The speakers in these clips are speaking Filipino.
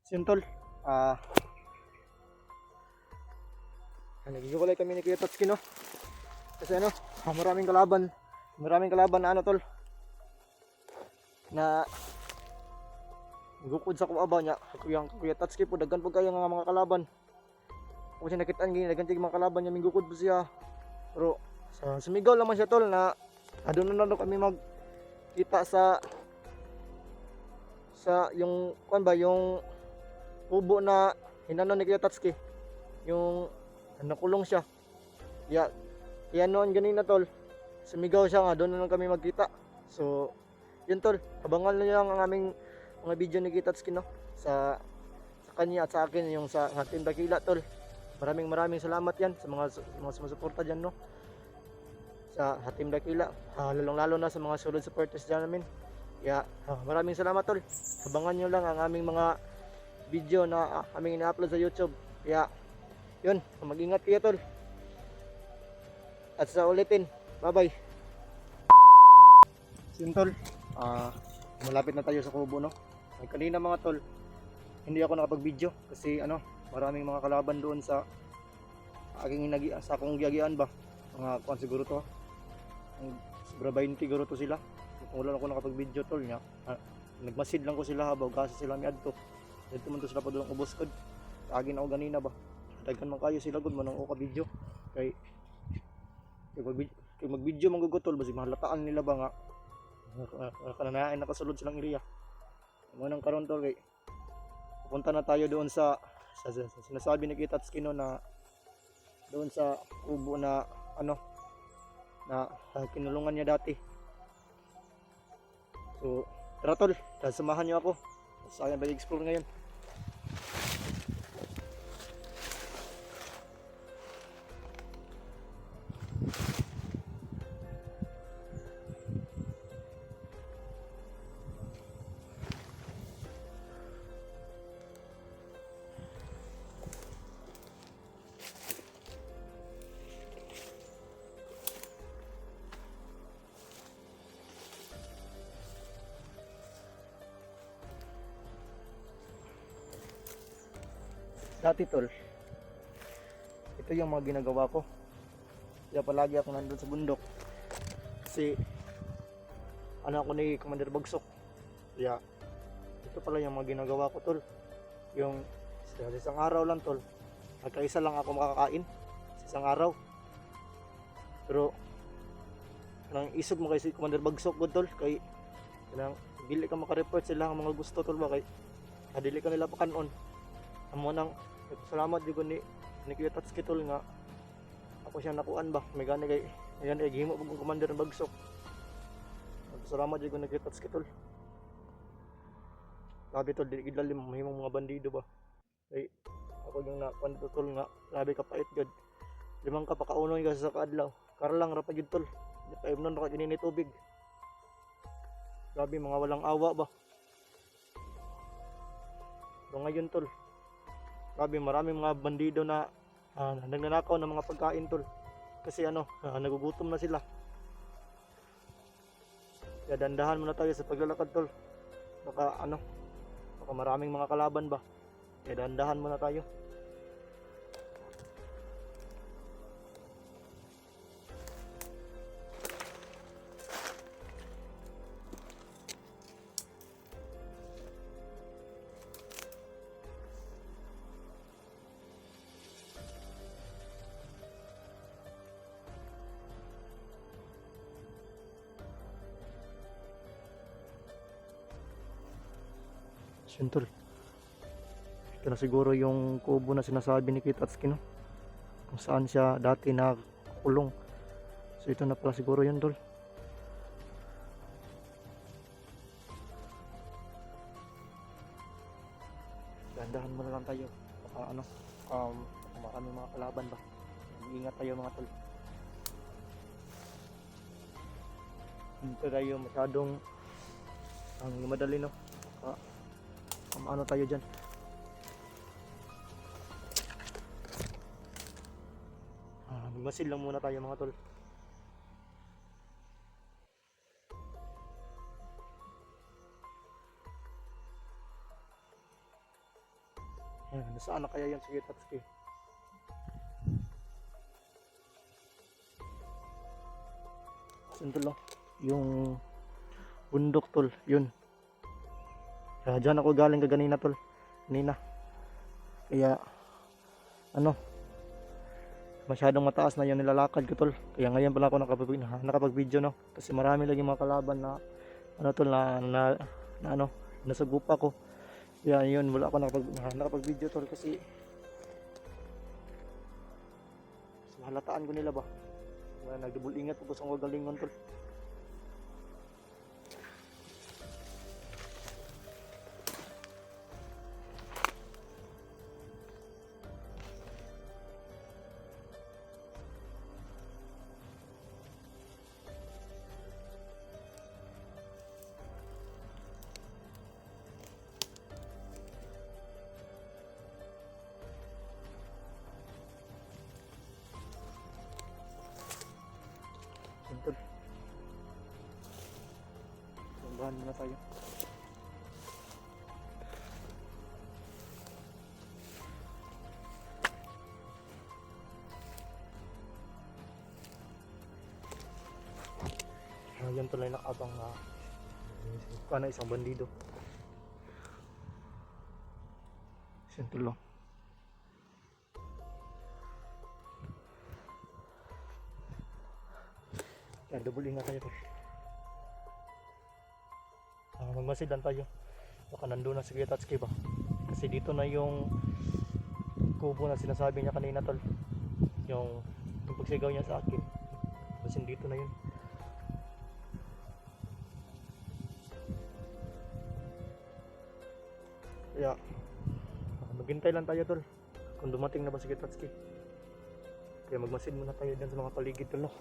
Sintol, nagigiwalay kami ni Kuya Tatsuki, no? Kasi ano, maraming kalaban na ano tol, na gukod sa kuaba niya. Kuya Tatsuki po, daghan po kayo nga mga kalaban. Kung siya nakitaan ganyan, daghan tig mga kalaban niya, mingukod po siya. Pero sa sumigaw naman siya tol, na adun na kami magkita sa yung kuan ba, yung kubo na hinanon ni Kuya Tatsuki, yung nakulong siya. Yan noon ganina tol, sumigaw siya nga, doon na lang kami magkita. So yun tol, abangan nyo lang ang aming mga video ni Kuya Tatsuki, no? Sa kanya at sa akin, yung sa Team Dakila tol. Maraming salamat yan sa mga sumusuporta dyan, no? Sa Team Dakila, lalong lalo na sa mga solid supporters dyan namin. Maraming salamat tol. Abangan nyo lang ang aming mga video na aming ina-upload sa YouTube. Yun, mag-ingat kayo tol. At sa ulitin, bye bye. Sintol, malapit na tayo sa kubo, no? Ay, kanina mga tol, hindi ako nakapag-video kasi ano, maraming mga kalaban doon sa akong giyagian ba. Mga kuan siguro to. Ang sobra 20 siguro to sila. Kung wala ako nakapag-video tol niya. Nagmasid lang ko sila habaw kasi sila miadto. Dito man to sila pa doon ubos kod. Agin ako ganina ba. Daghan man kayo sila gud man ako ka video. Kay mag-video manggugutol basig mahalataan nila ba nga kananain nakasulod silang area. Mo nang karon tol, kay pupunta na tayo doon sa sinasabi ni Kuya Tatsuki, no, na doon sa kubo na ano na kinulungan niya dati. So tara tol, samahan niyo ako sa akin explore ngayon. Dati tol, ito yung mga ginagawa ko. Kaya palagi ako nandun sa bundok. Kasi ano ako ni Commander Bagsok. Kaya ito pala yung mga ginagawa ko tol. Yung sa isang araw lang tol, nagkaisa lang ako makakain sa isang araw. Pero nang isog mo kay si Commander Bagsok ko tol, kay nang dili ka makareport sila ang mga gusto tol ba, kay dili ka nila pakanon. Amo nang salamat jud ni Kuya Tatsuki tol nga ako siya nakuan ba, may gani kay gihimo pag Commander ng Bagsok. Salamat jud ni Kuya Tatsuki tol. Grabe tol, dili gid lalim mahimong mga bandido ba. Kay ako yung nakuan dito tol nga grabe ka pait gud. Limang ka pakaunoy ka sa kaadlaw. Karlang ra pa jud tol. Di pa imnon ra kinini tubig. Grabe mga walang awa ba. So ngayon tol, grabe maraming mga bandido na nagnanakaw ng mga pagkain tol. Kasi ano, nagugutom na sila. Kaya dandahan muna tayo sa paglalakad tol. Baka maraming mga kalaban ba. Kaya dandahan muna tayo. Sintol, ito na siguro yung kubo na sinasabi ni Kuya Tatsuki, no? Kung saan siya dati nakakulong. So ito na pala siguro yun tol. Dahan-dahan muna lang tayo. Baka maraming mga kalaban ba. Ingat tayo mga tol. Hindi tayo masyadong madali, no? Ano tayo dyan. Magmasid lang muna tayo mga tol. Nasaan na kaya yan? Sige, Tatsuki. Saan tol? Yung bundok tol, yun. Kaya dyan ako galing kaganina tol. Kanina. Kaya, ano, masyadong mataas na yung nilalakad ko tol. Kaya ngayon pala ako nakapag-video no. Kasi marami lagi mga kalaban na, ano tol, na ano, nasagupa ko. Kaya yun, wala ako nakapag-video tol kasi halataan ko nila ba. Nagdubol ingat po sa mga galingon tol. Tol. Sambahan muna tayo. Yan tuloy nakabang na isang bandido. Yan tuloy. Yan, double ingat tayo. Magmasid lang tayo. Baka nandun na si Tatsuki ba. Kasi dito na yung kubo na sinasabi niya kanina tol. Yung pagsigaw niya sa akin. Kasi dito na yun. Kaya maghintay lang tayo tol kung dumating na ba si Tatsuki. Kaya magmasid muna tayo dyan sa mga paligid tol no.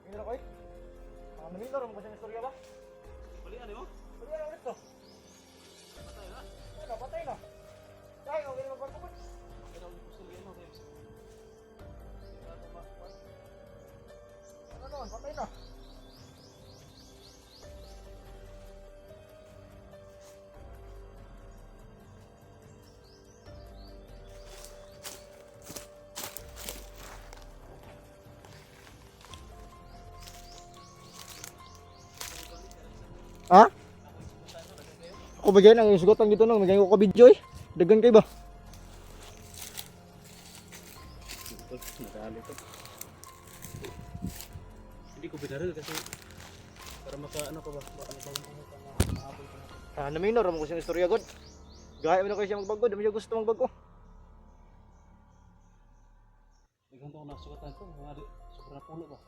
Tingnan ako eh. Naminor mo kasi ng istorya ba? Balian mo? Pwede na ulit to. Patay na. Ano, patay na. Kaya, okay na magpapagod. Patay na ulit po sila mo, Kebs. Sigurado ba? Ano naman, patay na. Ha? Ako ba dyan? Ang isugotan dito nung naging ko ka video eh. Dagan kayo ba? Nadali to. Hindi ko binaril kasi para maka ano ka ba? Baka mahabol ka na. Naminor mo ko siyang istorya god. Gaya mo na kayo siya magbago, dami siya gusto magbago. Ganito ko nasugatan to, mga sobrang pulo ba?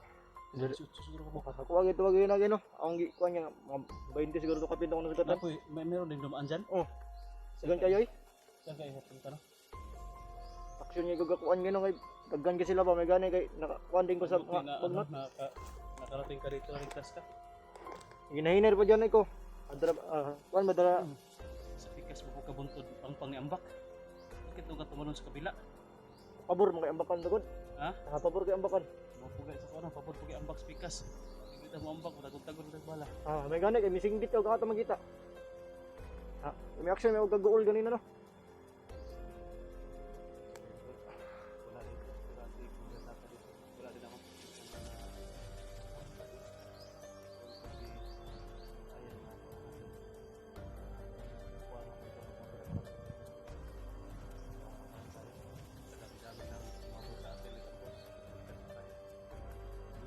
Dali. Siguro ko ba? Ako wag na gino. Ang kuan niya mga 20 siguro to kapinto ko nasugatan. Napoy, meron din dumaan dyan? Oh. Dagan kayo eh. Saan kayo punta no? Aksyon niya gagakuan gino kay daggan ka sila ba may gani kay nakakuan din ko sa Buti na, pagnot. nakarating ka dito, ligtas ka. Ginahiner pa dyan ko. Adra kuan madara Sa pikas mo ko kabuntod ang pangiambak. Bakit nung ka tumalon sa kabila? pabor mo kay ambakan dagod. Ha? Pabor kay ambakan. Mapugay sa kono, papurpugi ambak sa pikas. Kita mo ambak, matagod-tagod bala. May gani kay missing dito ka ta magita. May action may gagool ganina no. Wala dito, wala dito, wala din ako.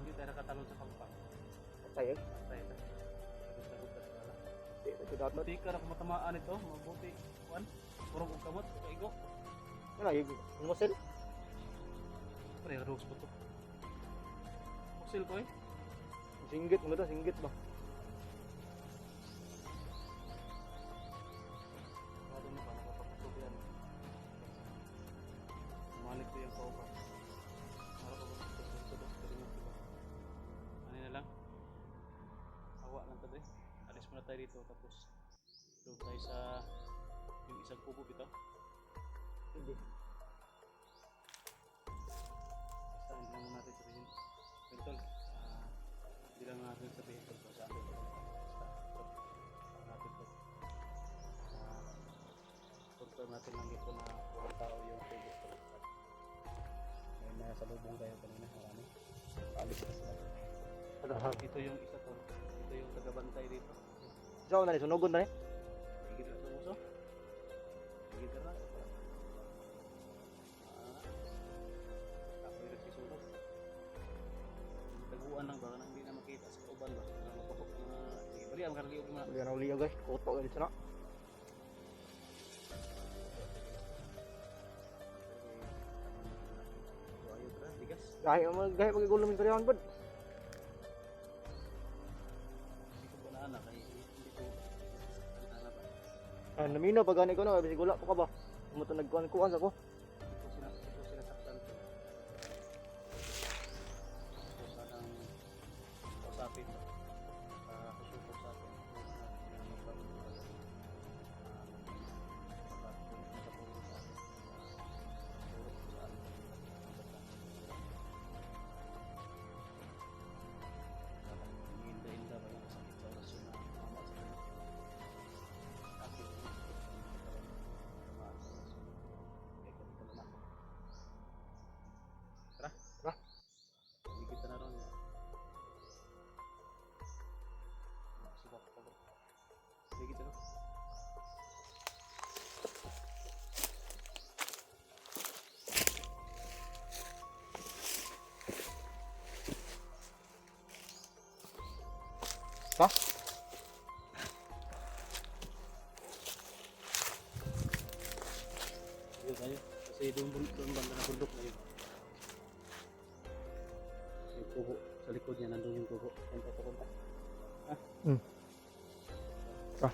Hindi tayo nakatalon sa pangpang. Tayo. Tayo tayo. Ito dapat. Buti ka na kumatamaan ito, mabuti. Kuan, purong og kamot, kaigo. Wala yung musel. Pre, rose po to. Musil ko eh. Singgit mo to, singgit ba? Ano mo ba, nakapapatog yan. Malik ko yung kaupa. Mara ko ba magtutulog sa rin ito ba? Ano na lang? Awa lang tayo. Alis muna tayo dito tapos doon tayo sa yung isang kubo bitaw. Hindi. Basta hindi lang natin sabihin. Bentol, hindi lang natin sabihin kung saan ito. Basta ito natin ito. Confirm natin lang ito na walang tao yung kubo. May nasa lubong tayo kanina, marami. Alis na sila. Ito yung isa to. Ito yung tagabantay dito. Diyan na ni sunugon na ni. Higit na sa muso. Higit na. Ako yung nagsisunog. Taguan lang ba na hindi na makita sa uban ba? Na mapapok na bali ang karaliog na. Bigyan na uliya guys. Koto ka dito na. Ayo tara, bigas. Gaya mo gaya pagigulo min karyawan bud. Hindi ko ba na anak ay hindi ko ano ba? Namino pag gani ko na bisig wala pa ka ba. Mo to nagkuan ako. Ito sila saktan ko. Ito sanang usapin ba? Kusupot sa akin. Inda-inda ba yung sakit sa orasyon na mama sa akin? Akin yung mama sa orasyon. Kaya ganito naman. Tara. Tara. Hindi kita na ron. Subak ko ba? Hindi kita no? Ha? Dito tayo. Kasi doon banda na bundok na yun. Yung kubo. Sa likod niya nandun yung kubo. Punta. Ah.